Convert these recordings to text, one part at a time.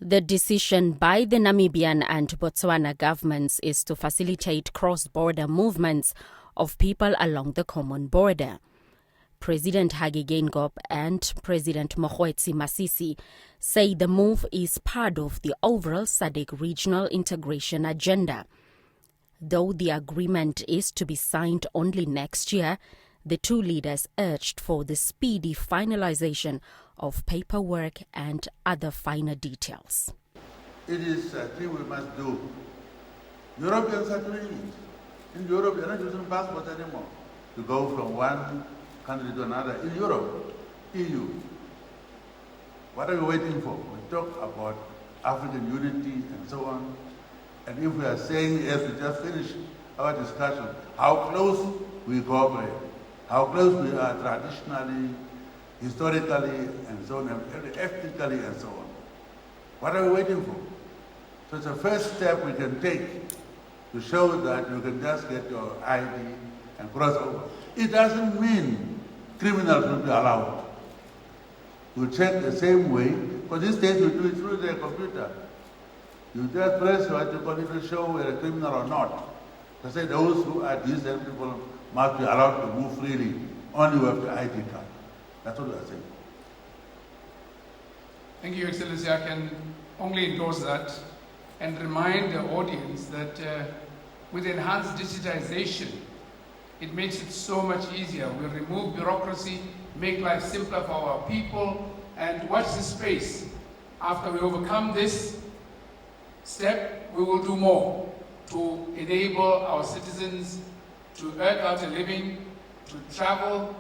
The decision by the Namibian and Botswana governments is to facilitate cross-border movements of people along the common border. President Hage Geingob and President Mokgweetsi Masisi say the move is part of the overall SADC regional integration agenda. Though the agreement is to be signed only next year, the two leaders urged for the speedy finalization of paperwork and other finer details. It is a thing we must do. Europeans are doing it. In Europe, you're not using passport anymore to go from one country to another. In Europe, EU. What are we waiting for? We talk about African unity and so on. And if we are saying, as we just finished our discussion, how close we cooperate, how close we are traditionally, historically, and so on, ethnically, and so on. What are we waiting for? So it's a first step we can take to show that you can just get your ID and cross over. It doesn't mean criminals will be allowed. You check the same way, because these days you do it through the computer. You just press what you call it to show whether a criminal or not. To say those who are decent people must be allowed to move freely, only with the ID card. That's what we are saying. Thank you, Your Excellency. I can only endorse that and remind the audience that with enhanced digitization, it makes it so much easier. We'll remove bureaucracy, make life simpler for our people, and watch this space. After we overcome this step, we will do more to enable our citizens to earn out a living, to travel,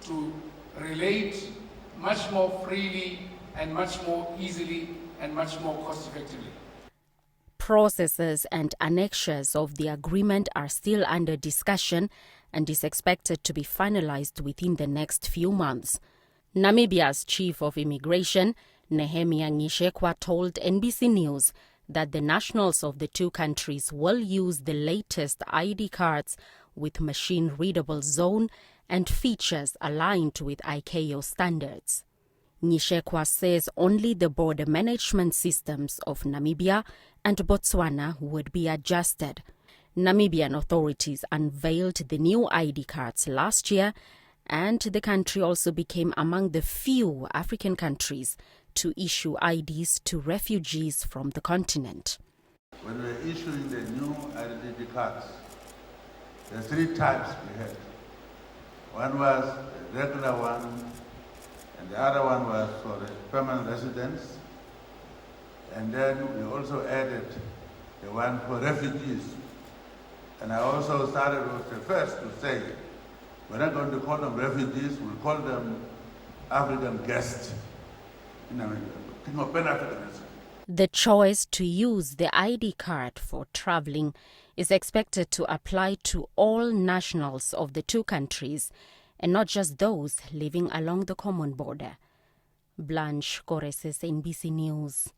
to relate much more freely and much more easily and much more cost-effectively. Processes and annexures of the agreement are still under discussion and is expected to be finalized within the next few months. Namibia's Chief of Immigration, Nehemia Ngishekwa, told NBC News that the nationals of the two countries will use the latest ID cards with machine-readable zone and features aligned with ICAO standards. Ngishekwa says only the border management systems of Namibia and Botswana would be adjusted. Namibian authorities unveiled the new ID cards last year, and the country also became among the few African countries to issue IDs to refugees from the continent. When we were issuing the new identity cards, there are three types we had. One was a regular one, and the other one was for the permanent residents. And then we also added the one for refugees. And I also started with the first to say, we're not going to call them refugees, we'll call them African guests. Think of Pan-Africanism. The choice to use the ID card for traveling is expected to apply to all nationals of the two countries and not just those living along the common border. Blanche Koreses, NBC News.